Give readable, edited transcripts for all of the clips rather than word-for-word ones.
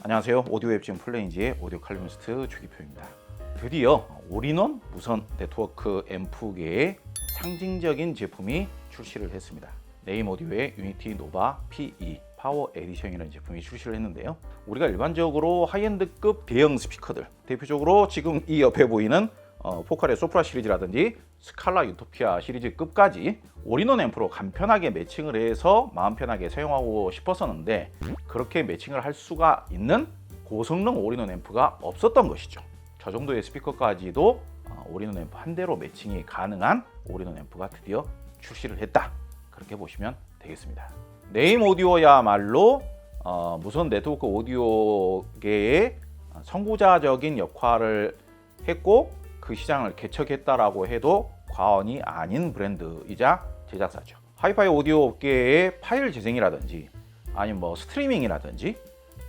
안녕하세요. 오디오 웹진 플레인지의 오디오 칼럼니스트 주기표입니다. 드디어 올인원 무선 네트워크 앰프계의 상징적인 제품이 출시를 했습니다. 네임 오디오의 유니티 노바 P2 파워 에디션이라는 제품이 출시를 했는데요. 우리가 일반적으로 하이엔드급 대형 스피커들, 대표적으로 지금 이 옆에 보이는 포칼의 소프라 시리즈라든지 스칼라 유토피아 시리즈급까지 올인원 앰프로 간편하게 매칭을 해서 마음 편하게 사용하고 싶었었는데, 그렇게 매칭을 할 수가 있는 고성능 올인원 앰프가 없었던 것이죠. 저 정도의 스피커까지도 올인원 앰프 한 대로 매칭이 가능한 올인원 앰프가 드디어 출시를 했다, 그렇게 보시면 되겠습니다. 네임 오디오야말로 무선 네트워크 오디오계의 선구자적인 역할을 했고 그 시장을 개척했다라고 해도 과언이 아닌 브랜드이자 제작사죠. 하이파이 오디오 업계의 파일 재생이라든지 아니면 뭐 스트리밍이라든지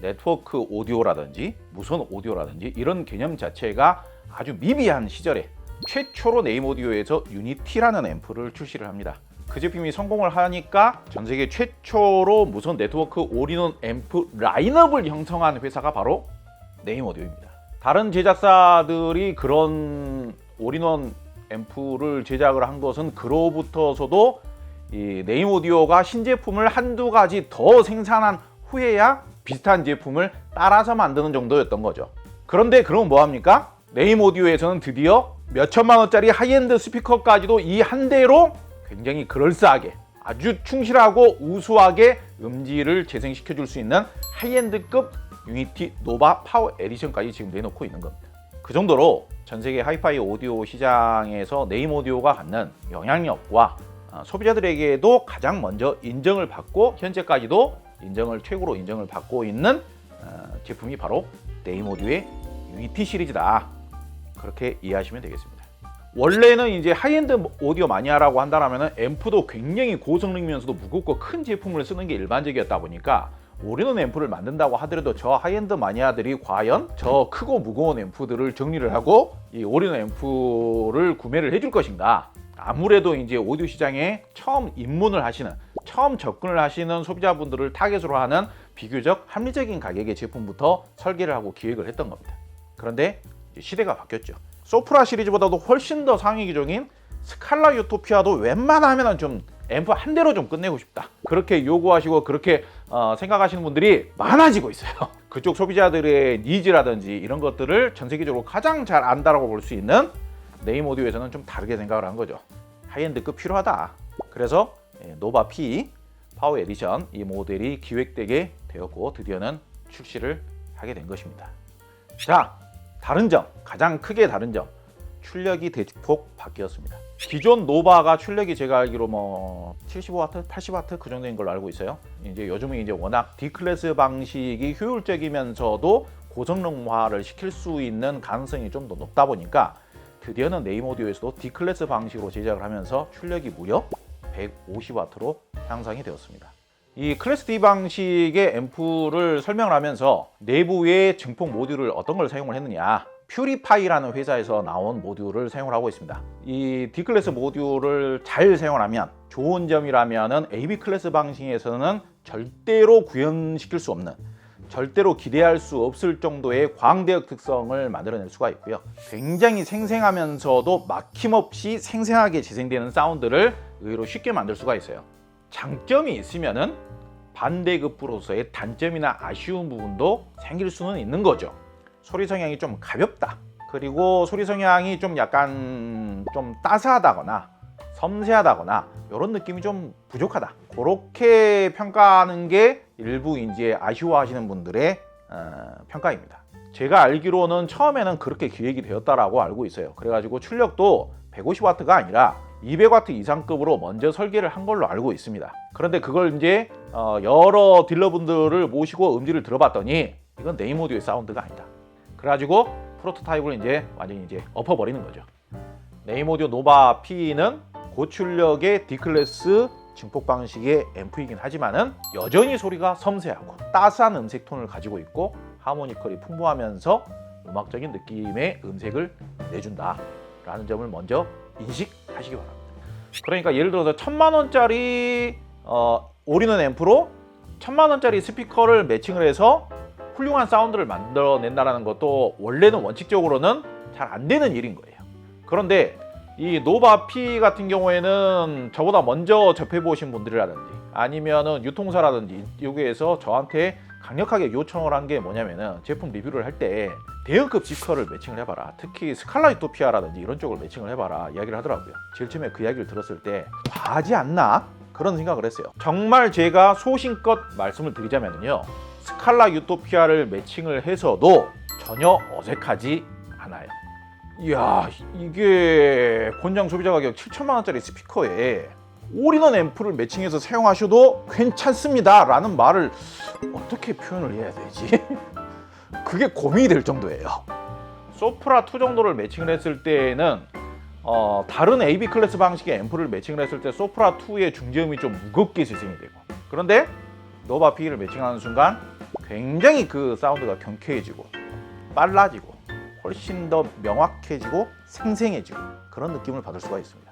네트워크 오디오라든지 무선 오디오라든지 이런 개념 자체가 아주 미비한 시절에 최초로 네임 오디오에서 유니티라는 앰프를 출시를 합니다. 그 제품이 성공을 하니까 전 세계 최초로 무선 네트워크 올인원 앰프 라인업을 형성한 회사가 바로 네임 오디오입니다. 다른 제작사들이 그런 올인원 앰프를 제작을 한 것은 그로부터서도 이 네임 오디오가 신제품을 한두 가지 더 생산한 후에야 비슷한 제품을 따라서 만드는 정도였던 거죠. 그런데 그럼 뭐합니까? 네임 오디오에서는 드디어 몇 천만 원짜리 하이엔드 스피커까지도 이 한 대로 굉장히 그럴싸하게 아주 충실하고 우수하게 음질을 재생시켜 줄 수 있는 하이엔드급 유니티 노바 파워 에디션까지 지금 내놓고 있는 겁니다. 그 정도로 전 세계 하이파이 오디오 시장에서 네임 오디오가 갖는 영향력과 소비자들에게도 가장 먼저 인정을 받고 현재까지도 최고로 인정을 받고 있는 제품이 바로 네임 오디오의 유니티 시리즈다, 그렇게 이해하시면 되겠습니다. 원래는 이제 하이엔드 오디오 마니아라고 한다면 앰프도 굉장히 고성능이면서도 무겁고 큰 제품을 쓰는 게 일반적이었다 보니까 올인원 앰프를 만든다고 하더라도 저 하이엔드 마니아들이 과연 저 크고 무거운 앰프들을 정리를 하고 이 올인원 앰프를 구매를 해줄 것인가. 아무래도 이제 오디오 시장에 처음 입문을 하시는, 처음 접근을 하시는 소비자분들을 타겟으로 하는 비교적 합리적인 가격의 제품부터 설계를 하고 기획을 했던 겁니다. 그런데 시대가 바뀌었죠. 소프라 시리즈보다도 훨씬 더 상위 기종인 스칼라 유토피아도 웬만하면 좀 앰프 한 대로 좀 끝내고 싶다, 그렇게 요구하시고 그렇게 생각하시는 분들이 많아지고 있어요. 그쪽 소비자들의 니즈라든지 이런 것들을 전 세계적으로 가장 잘 안다라고 볼 수 있는 네임 오디오에서는 좀 다르게 생각을 한 거죠. 하이엔드급 필요하다. 그래서 노바 P 파워 에디션 이 모델이 기획되게 되었고 드디어는 출시를 하게 된 것입니다. 자, 다른 점, 가장 크게 다른 점, 출력이 대폭 바뀌었습니다. 기존 노바가 출력이 제가 알기로 75W, 80W 그 정도인 걸로 알고 있어요. 이제 요즘은 이제 워낙 D클래스 방식이 효율적이면서도 고성능화를 시킬 수 있는 가능성이 좀 더 높다 보니까 드디어는 네임 오디오에서도 D클래스 방식으로 제작을 하면서 출력이 무려 150W로 향상이 되었습니다. 이 클래스 D 방식의 앰프를 설명을 하면서 내부의 증폭 모듈을 어떤 걸 사용을 했느냐, 퓨리파이라는 회사에서 나온 모듈을 사용을 하고 있습니다. 이 D클래스 모듈을 잘 사용을 하면 좋은 점이라면은 AB 클래스 방식에서는 절대로 구현시킬 수 없는, 절대로 기대할 수 없을 정도의 광대역 특성을 만들어낼 수가 있고요. 굉장히 생생하면서도 막힘없이 생생하게 재생되는 사운드를 의외로 쉽게 만들 수가 있어요. 장점이 있으면은 반대급부로서의 단점이나 아쉬운 부분도 생길 수는 있는 거죠. 소리 성향이 좀 가볍다, 그리고 소리 성향이 좀 약간 좀 따스하다거나 섬세하다거나 이런 느낌이 좀 부족하다, 그렇게 평가하는 게 일부 이제 아쉬워하시는 분들의 평가입니다. 제가 알기로는 처음에는 그렇게 기획이 되었다라고 알고 있어요. 그래가지고 출력도 150W가 아니라 200W 이상급으로 먼저 설계를 한 걸로 알고 있습니다. 그런데 그걸 이제 여러 딜러분들을 모시고 음질을 들어봤더니 이건 네임 오디오의 사운드가 아니다. 그래가지고 프로토타입을 이제 완전히 이제 엎어버리는 거죠. 네임 오디오 노바 P는 고출력의 D클래스 증폭 방식의 앰프이긴 하지만은 여전히 소리가 섬세하고 따스한 음색 톤을 가지고 있고 하모니컬이 풍부하면서 음악적인 느낌의 음색을 내준다라는 점을 먼저 인식하시기 바랍니다. 그러니까 예를 들어서 1000만 원짜리 올인원 앰프로 1000만 원짜리 스피커를 매칭을 해서 훌륭한 사운드를 만들어낸다는 것도 원래는 원칙적으로는 잘 안 되는 일인 거예요. 그런데 이 노바 P 같은 경우에는 저보다 먼저 접해보신 분들이라든지 아니면은 유통사라든지 여기에서 저한테 강력하게 요청을 한 게 뭐냐면은 제품 리뷰를 할 때 대형급 스피커를 매칭을 해봐라, 특히 스칼라 유토피아라든지 이런 쪽을 매칭을 해봐라 이야기를 하더라고요. 제일 처음에 그 이야기를 들었을 때 과하지 않나? 그런 생각을 했어요. 정말 제가 소신껏 말씀을 드리자면요, 스칼라 유토피아를 매칭을 해서도 전혀 어색하지 않아요. 이야, 이게 권장 소비자 가격 7천만 원짜리 스피커에 올인원 앰프를 매칭해서 사용하셔도 괜찮습니다 라는 말을 어떻게 표현을 해야 되지? 그게 고민이 될 정도예요. 소프라 2 정도를 매칭을 했을 때는 다른 AB 클래스 방식의 앰프를 매칭을 했을 때 소프라 2의 중저음이 좀 무겁게 재생이 되고, 그런데 노바 P를 매칭하는 순간 굉장히 그 사운드가 경쾌해지고 빨라지고 훨씬 더 명확해지고 생생해지고 그런 느낌을 받을 수가 있습니다.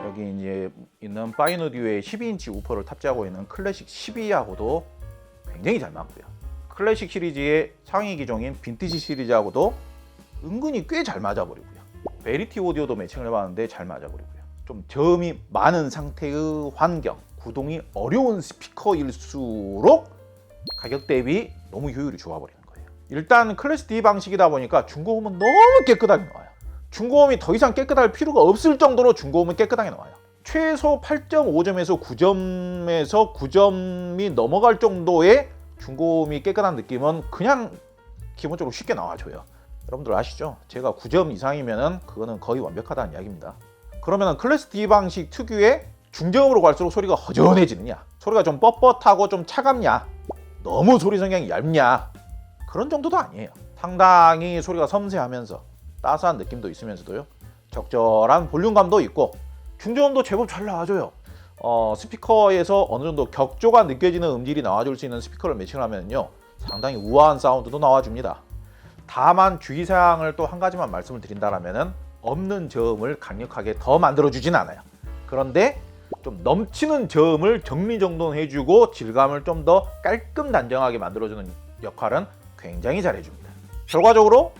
여기 이제 있는 파인오디오의 12인치 우퍼를 탑재하고 있는 클래식 12하고도 굉장히 잘 맞고요. 클래식 시리즈의 상위 기종인 빈티지 시리즈하고도 은근히 꽤 잘 맞아버리고요. 베리티 오디오도 매칭을 해봤는데 잘 맞아버리고요. 좀 저음이 많은 상태의 환경, 구동이 어려운 스피커일수록 가격 대비 너무 효율이 좋아버리는 거예요. 일단 클래스 D 방식이다 보니까 중고음은 너무 깨끗하게 나와요. 중고음이 더 이상 깨끗할 필요가 없을 정도로 중고음은 깨끗하게 나와요. 최소 8.5점에서 9점에서 9점이 넘어갈 정도의 중고음이 깨끗한 느낌은 그냥 기본적으로 쉽게 나와줘요. 여러분들 아시죠? 제가 9점 이상이면은 그거는 거의 완벽하다는 이야기입니다. 그러면 클래스 D 방식 특유의 중저음으로 갈수록 소리가 허전해지느냐, 소리가 좀 뻣뻣하고 좀 차갑냐, 너무 소리 성향이 얇냐, 그런 정도도 아니에요. 상당히 소리가 섬세하면서 따스한 느낌도 있으면서도요, 적절한 볼륨감도 있고 중저음도 제법 잘 나와줘요. 스피커에서 어느 정도 격조가 느껴지는 음질이 나와줄 수 있는 스피커를 매칭을 하면요, 상당히 우아한 사운드도 나와줍니다. 다만 주의사항을 또 한 가지만 말씀을 드린다면은 없는 저음을 강력하게 더 만들어주진 않아요. 그런데 좀 넘치는 저음을 정리정돈해주고 질감을 좀 더 깔끔 단정하게 만들어주는 역할은 굉장히 잘해줍니다. 결과적으로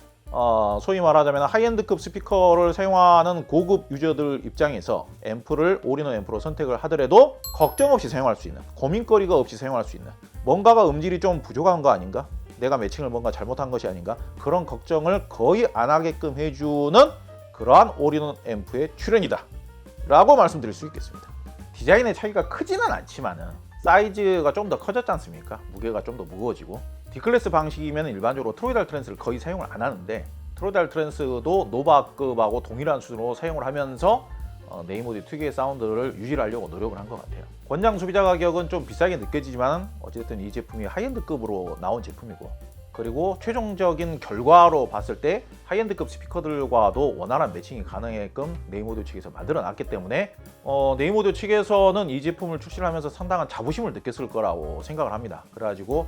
소위 말하자면 하이엔드급 스피커를 사용하는 고급 유저들 입장에서 앰프를 올인원 앰프로 선택을 하더라도 걱정 없이 사용할 수 있는, 고민거리가 없이 사용할 수 있는, 뭔가가 음질이 좀 부족한 거 아닌가? 내가 매칭을 뭔가 잘못한 것이 아닌가? 그런 걱정을 거의 안 하게끔 해주는 그러한 올인원 앰프의 출연이다 라고 말씀드릴 수 있겠습니다. 디자인의 차이가 크지는 않지만은 사이즈가 좀 더 커졌지 않습니까? 무게가 좀 더 무거워지고, D클래스 방식이면 일반적으로 트로이달 트랜스를 거의 사용을 안 하는데 트로이달 트랜스도 노바급하고 동일한 수준으로 사용을 하면서 네임오디 특유의 사운드를 유지하려고 노력을 한 것 같아요. 권장 소비자 가격은 좀 비싸게 느껴지지만 어쨌든 이 제품이 하이엔드급으로 나온 제품이고, 그리고 최종적인 결과로 봤을 때 하이엔드급 스피커들과도 원활한 매칭이 가능하게끔 네임오디오 측에서 만들어 놨기 때문에 네임오디오 측에서는 이 제품을 출시를 하면서 상당한 자부심을 느꼈을 거라고 생각을 합니다. 그래가지고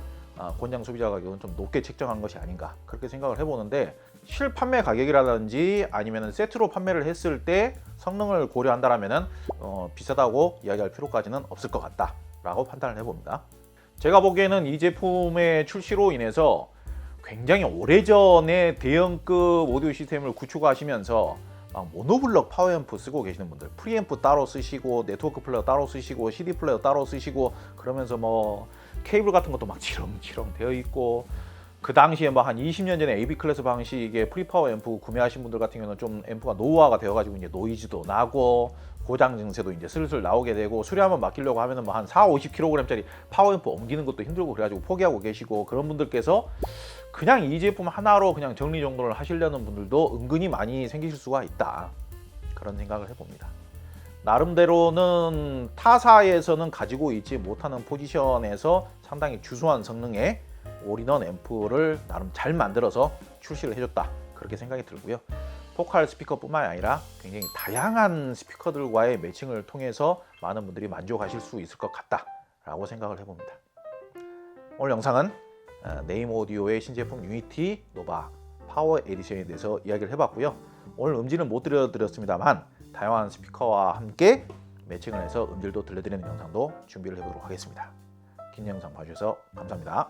권장 소비자 가격은 좀 높게 책정한 것이 아닌가 그렇게 생각을 해보는데, 실판매 가격이라든지 아니면 세트로 판매를 했을 때 성능을 고려한다면 비싸다고 이야기할 필요까지는 없을 것 같다라고 판단을 해봅니다. 제가 보기에는 이 제품의 출시로 인해서 굉장히 오래전에 대형급 오디오 시스템을 구축하시면서 막 모노블럭 파워앰프 쓰고 계시는 분들, 프리앰프 따로 쓰시고 네트워크 플레이어 따로 쓰시고 CD 플레이어 따로 쓰시고 그러면서 뭐 케이블 같은 것도 막 치렁치렁 되어 있고, 그 당시에 뭐 한 20년 전에 AB 클래스 방식의 프리파워 앰프 구매하신 분들 같은 경우는 좀 앰프가 노후화가 되어가지고 이제 노이즈도 나고 고장 증세도 이제 슬슬 나오게 되고, 수리 한번 맡기려고 하면은 뭐 한 40-50kg짜리 파워 앰프 옮기는 것도 힘들고 그래가지고 포기하고 계시고, 그런 분들께서 그냥 이 제품 하나로 그냥 정리정돈을 하시려는 분들도 은근히 많이 생기실 수가 있다, 그런 생각을 해봅니다. 나름대로는 타사에서는 가지고 있지 못하는 포지션에서 상당히 주소한 성능의 올인원 앰프를 나름 잘 만들어서 출시를 해줬다, 그렇게 생각이 들고요. 포칼 스피커뿐만 아니라 굉장히 다양한 스피커들과의 매칭을 통해서 많은 분들이 만족하실 수 있을 것 같다라고 생각을 해봅니다. 오늘 영상은 네임오디오의 신제품 유니티 노바 파워 에디션에 대해서 이야기를 해봤고요. 오늘 음질은 못 들려드렸습니다만 다양한 스피커와 함께 매칭을 해서 음질도 들려드리는 영상도 준비를 해보도록 하겠습니다. 긴 영상 봐주셔서 감사합니다.